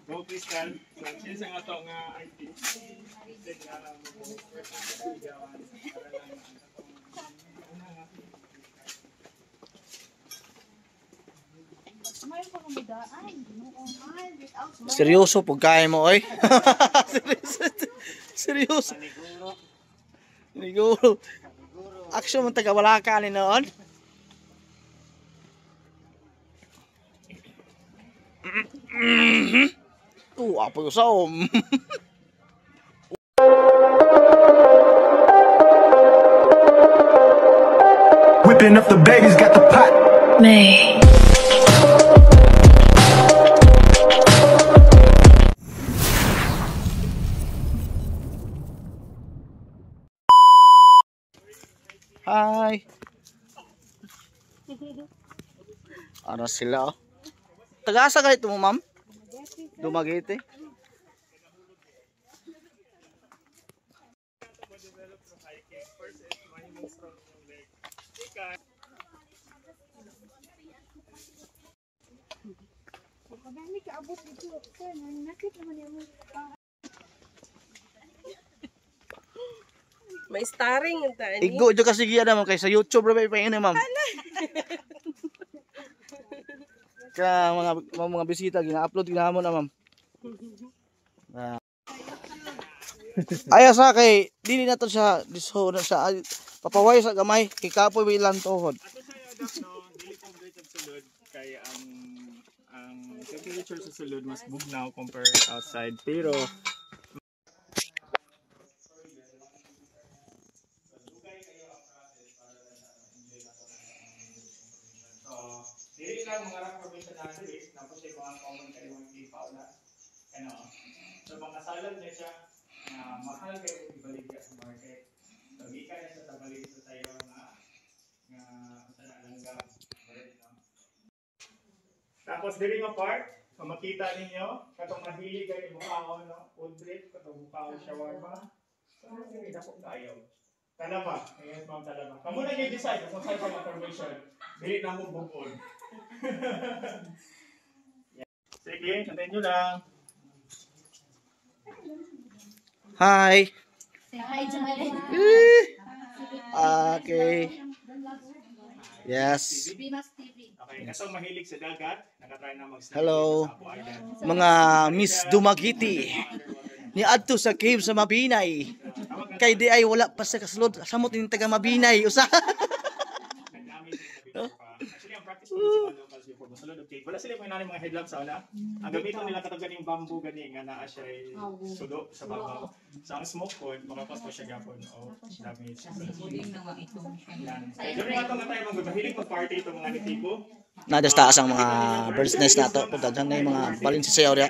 Go Crystal. So, siya sa nga ito nga artist. Artist nga first na sa ligawan. Para lang seryoso pagkain mo, oy. Seryoso. Siguro. Action mo taga wala ka ni noon. Apa yung saom? Whipping up the babies, got the pot. May. Hi. Ano sila? Taga-asa ka ito mo, ma'am? Dumaguete. May starring yung tani. Igo dyan kasi giya naman kay sa YouTube rin pa yun, ma'am. Kaya mga bisita, gina-upload ginamon na, ma'am. Aya sa kay, dili na to siya, sa papaway sa gamay, kay kapoy may ilang tuhod. ato sa adapt no, dili complete sa sulod kay ang temperature sa sulod mas bugnaw compared outside. Pero dili lang mga reformation natin tapos ay mga common kayo mga ipaw na ano so mga salad na siya na mahal kayo ibalik ka sa market so gikan na sa tabalik sa tayo nga sa langgam tapos dili nga part kung makita ninyo katong mahilig kayo mukhaon no food trip katong mukhaon shawarma so dili na po kayo talaba yes ma'am talaba kamo na yung decide kung saan sa information dili na mo bukod. Sige, kantayin nyo lang. Hi. Hi, Joel. Okay. Yes. Okay, kaso mahilig sa dagat, nakatry na mag-snowboard Hello. sa Apo Island. Mga Miss Dumaguete. Ni adto sa cave sa Mabinay. Kay di ay wala pa sa kasulod. Samot ni taga Mabinay usa. Actually, ang practice ko sa locals before, masulod okay. Wala sila may mga headlamp sa una. Ang gamiton nila katag ganing bamboo gani nga naa siya sudo sa babaw. So ang smoke point, makapas pa siya gapon o damage. Kaya dito nga ito nga tayo magbahilig mag-party itong mga nitipo. Nadas taas ang mga bird's nest na to. Punta dyan na yung mga balin sa sayaw diya.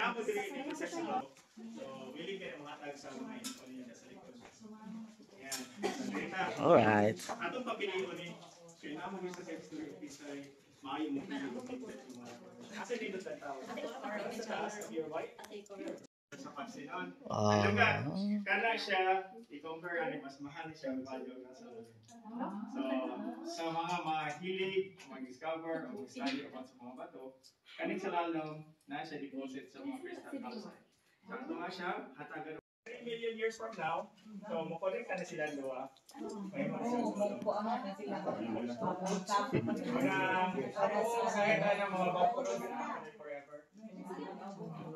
Alright. Atong papilion ni kaya mo gusto sa story maayo mo kasi dito sa tao sa taas your white sa pansinon kana siya i-compare ani mas mahal siya ang value na sa so sa mga mahilig mag-discover o mag-study about sa mga bato kaning sa lalong na siya deposit sa mga crystal outside sakto nga siya hatagan 3 million years from now, so makulit ka na sila doa. May mga bapuro forever.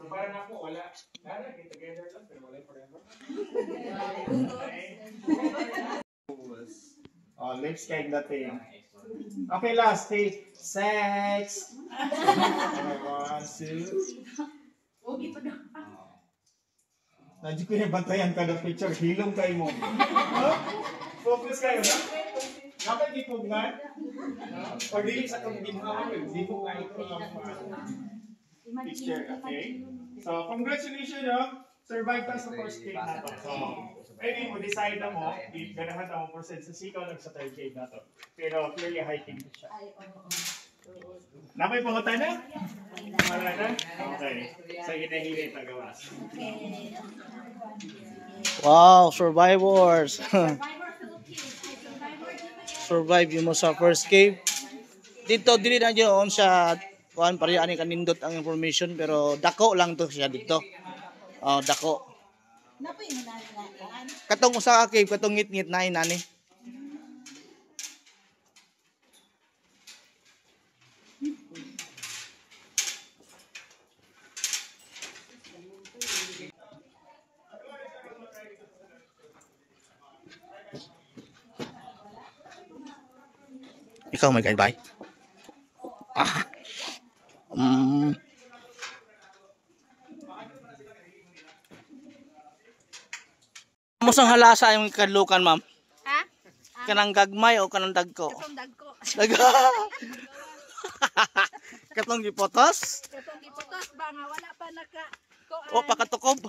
Para na po, wala. Lala, get together lang, pero wala forever. Oh, lips keg dating. Okay, last. Hey, sex. 1, 2. Nadyo ko yung bantayan kada picture, hilong kayo mo. Focus kayo na. Dapat ipugngan. Or dili sa itong ginhawa ko, dipog kayo picture, okay? So, congratulations, survive tayo sa first cave na to. So, pwede mo, decide na mo, if ganahan na mo proceed sa second or sa third cave na to. Pero, clearly hiking siya. Napay pangutan na? Wala na? Okay. So, hinahili tagawas. Wow, survivors. Survive mo sa first cave. Dito dili na yun sa kuan pare ani kanindot ang information pero dako lang to siya dito. Oh, dako. Katong usa ka cave katong ngit-ngit na nani. Ikaw may guide Ah. Musang halasa yung kadlukan, ma'am. Ha? Kanang gagmay o kanang dagko? Katong dagko. Daga. Katong gipotos? Katong giputos ba nga wala pa naka O pakatukob.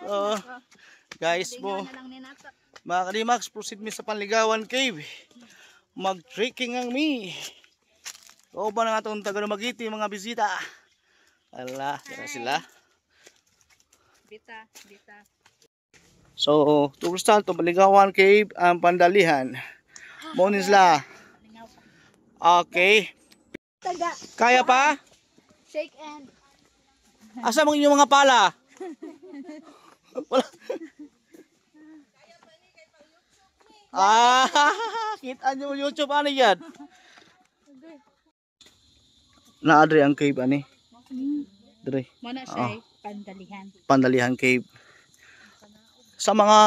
So, guys mo, na lang ninasa. mga kalimax, proceed mi sa Panligawan Cave. Mag-trekking ang mi. O ba na nga itong taga-Dumaguete mga bisita? Ala, kaya sila. Bita. So, tourist to Panligawan Cave ang Pandalihan. Morning sila. Okay. Taga. Kaya pa? Shake and. Asa mo inyong mga pala? Wala. Kita nyo YouTube ano yan? Naadre ang cave ani. Dre. Muna siya Pandalihan. Pandalihan Cave. Sa mga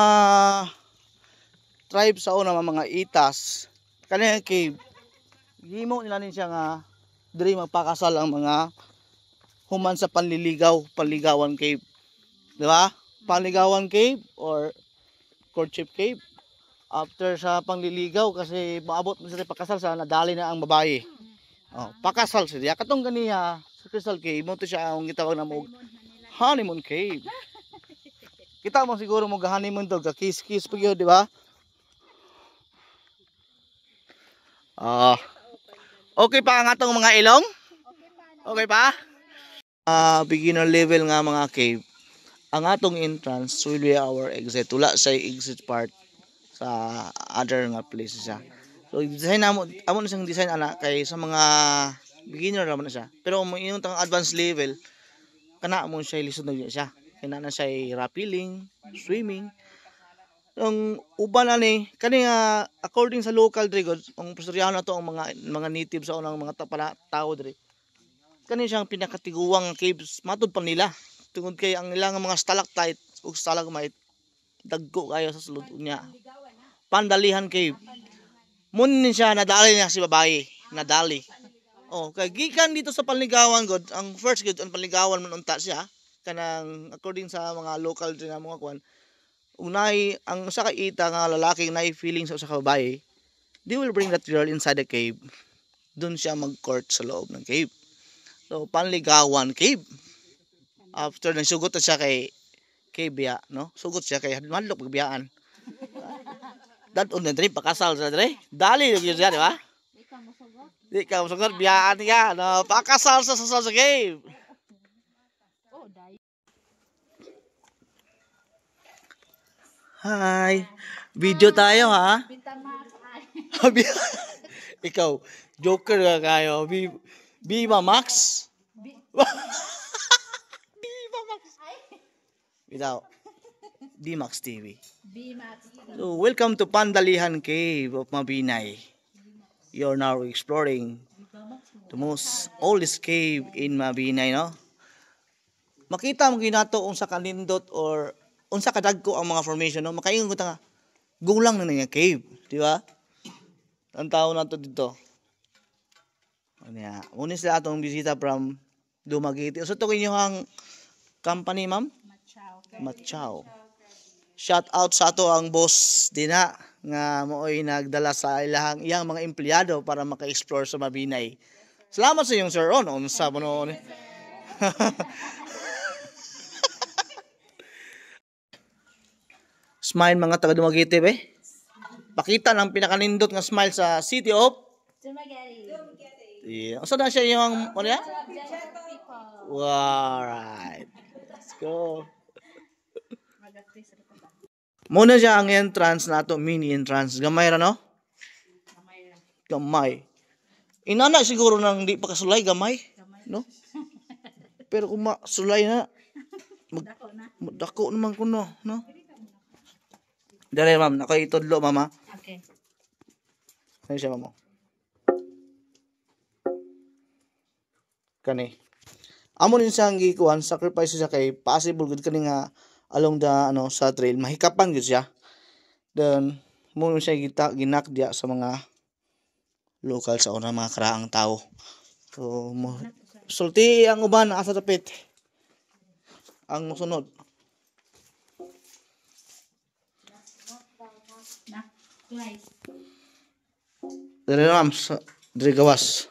tribe sa una mga Itas, kanang cave. Gimo nila nin siya nga diri magpakasal ang mga human sa Panligawan Cave. Di ba? Panligawan Cave or courtship cave. After sa pangliligaw kasi maabot mo sila pakasal sa nadali na ang babae. Oh, pakasal siya. Katong ganiya sa Crystal Cave, mo to siya ang gitawag na mo honeymoon cave. Kita mo siguro mo honeymoon to, kiss pag yun, di ba? Okay pa ang atong mga ilong? Okay pa? Beginner level nga mga cave. Ang atong entrance will be our exit. Wala sa exit part sa other nga places siya. So design amo na siyang design ana kay sa mga beginner naman na siya. Pero kung yung tang advanced level kana mo siya lisod na siya. Kaya na siya rappelling, swimming. Ang uban ani kani nga according sa local dre ang Presuryano to ang mga native sa unang mga tao dre. Kani siyang pinakatiguang caves matud pa nila. Tungod kay ang ilang mga stalactite ug stalagmite dagko kayo sa sulod niya. Pandalihan Cave. Munin siya nadali niya si babae, nadali. Oh, kay gikan dito sa Panligawan god, ang first god ang Panligawan man unta siya kanang according sa mga local din mga kwan. Unay ang usa ka ita nga lalaking nay feeling sa usa ka babae, they will bring that girl inside the cave. Doon siya mag-court sa loob ng cave. So Panligawan Cave. After nagsugot siya kay biya, no? Sugot siya kay madlok pagbiyaan. Dadon na dre pakasal sa dre. Dali gyud siya, di ba? Di ka mosugot biyaan niya, no? Pakasal sa cave. Oh, dai. Hi. Video tayo ha. Bintang maas ay. Ikaw, joker ka kayo. Viva Max. Viva Max. Bitaw. D-Max TV. B-Max. So, welcome to Pandalihan Cave of Mabinay. You're now exploring the most oldest cave in Mabinay, no? Makita mo ginato unsa kanindot or unsa kadagko ang mga formation, no? Makaingon ko nga gulang na nga cave, di ba? Ang tao nato dito. Ano ya? Muna sila atong bisita from Dumaguete. So, ito kinyong company, ma'am? Machao. Shout out sa ato ang boss dina nga mooy nagdala sa iyang mga empleyado para maka-explore sa Mabinay. Salamat sa iyong sir on unsa mo noon. Smile mga taga Dumaguete be. Pakita ng pinakanindot nga smile sa City of Dumaguete. Yeah. Asa na siya yung ano ya? Alright. Let's go. Muna siya ang entrance na ito, mini entrance. Gamay ra, no? Gamay. Inana siguro nang di pa kasulay gamay, no? Pero kung masulay na, Dako na. dako naman kuno, no? Dali ma'am, nako itudlo mama. Okay. Ano siya mamo? Kani. Amo din siyang gikuan, sacrifice siya kay possible gud kani nga along the sa trail mahikapan gud siya. Then mo siya ginak diya sa mga local sa una mga karaang tao. So mo sulti ang uban asa dapit. Ang mosunod. Na. Guys. Dire ma'am, dire gawas.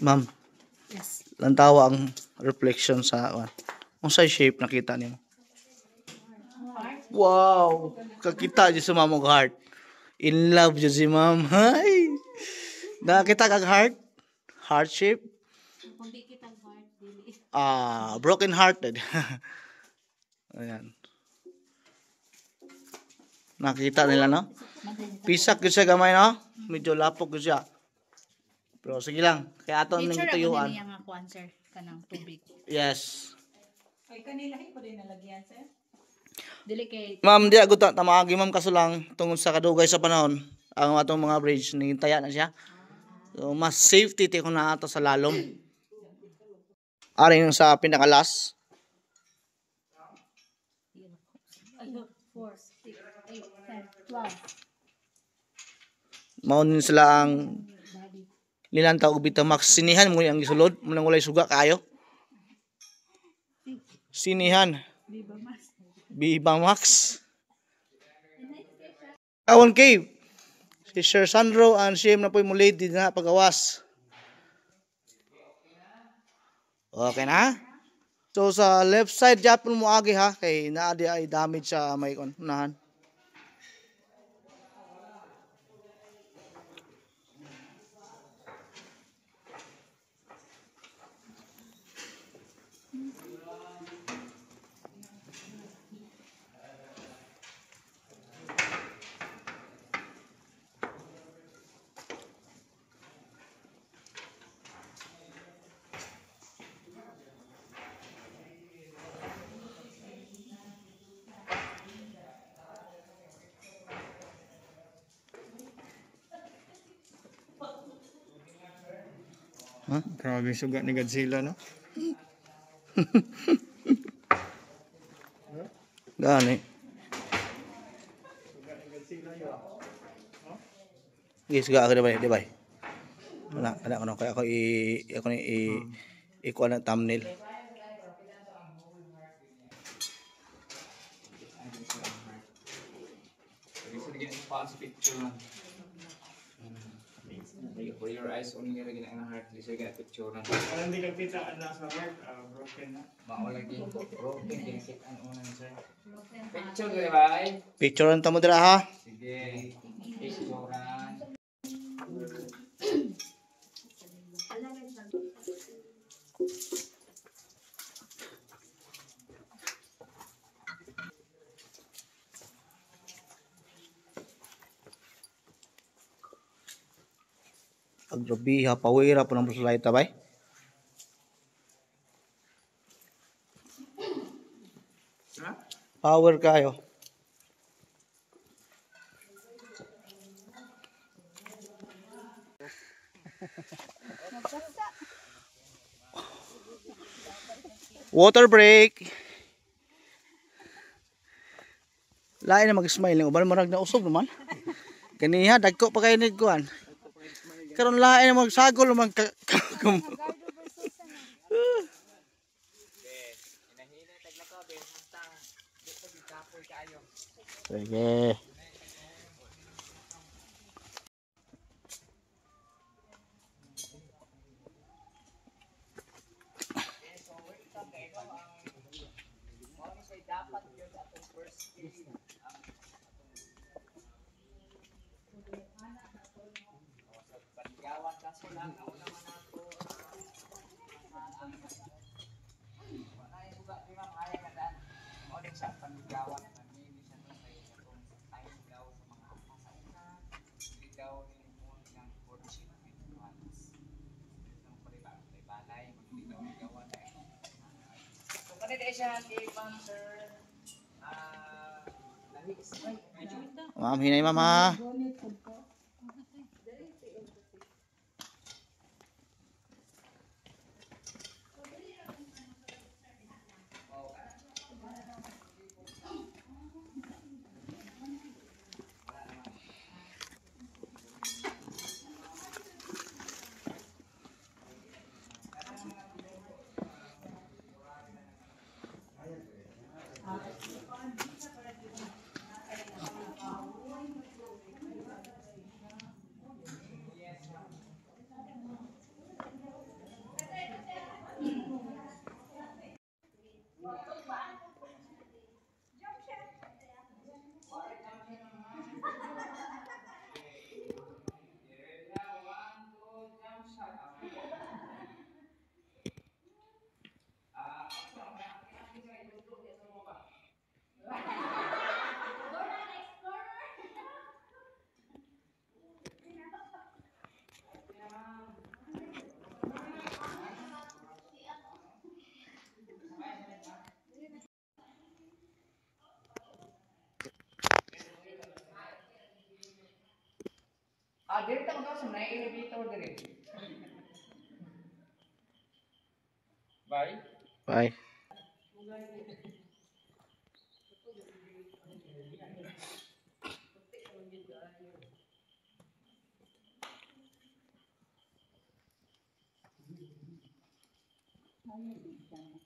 Ma'am, Yes. lantawa ang reflection sa unsay shape nakita nimo? Wow, kakita jud sa mamong heart. In love jud si ma'am. Hay. Nakita kag heart? Heart shape? Kung di kita heart, dili. Broken hearted. Ayan. Nakita nila no? Pisak gyud siya gamay no? Medyo lapok gyud siya. Pero sige lang, kaya ato ning Picture ako tuyuan. nila yung kuan sir kanang tubig. Yes. Ay, kanila po din nalagyan, sir? Dili kay Ma'am, di ako tamaagi ma'am kaso lang tungod sa kadugay sa panahon ang atong mga bridge ningintaya na siya. So mas safety ti kung naato sa lalom. Ari yung sa pinakalas. 4, 6, 8, 10, 12. Mao din sila ang nilantaw og Betamax. Sinihan mo ang gisulod, mo nang walay suga kayo. Sinihan. Viva Max. Awan Cave. Si Sir Sandro and siyem na po yung lady na pagawas. Okay na? So sa left side japon mo agi ha kay naa di ay damage sa may unahan. Grabe suga ni Godzilla, no? Gani. Yes, ga ako di ba? Wala ano kaya ako ikuha ng thumbnail. For your eyes only lagi na ang heart, lisa ga picture na. Parang hindi lang kita ang nasa heart, broken na. Mao lagi broken din kit ang unan sir. Picture di ba? Picturean ta mo dira ha. Sige. Picturean. Agrabi ha pawira po ng busulay tabay. Power kayo. Water break. Lain na mag-smile ng uban marag na usog naman. Kaniha dagko pa kay nigkuan. Karon lain na magsagol man Sige. So lang na una man ako wala yung buga di ma'am ay kadaan mo din sa panligawan namin sa tay katong time daw sa mga ata sa una ligaw ni mo ng courtship with once nang balay magligaw-ligawan so kanina siya kay ma'am sir lahi strike medyo Ma'am, hinay ma'am ha. Dito mo daw sa may elevator dire. Bye. Bye. Ay,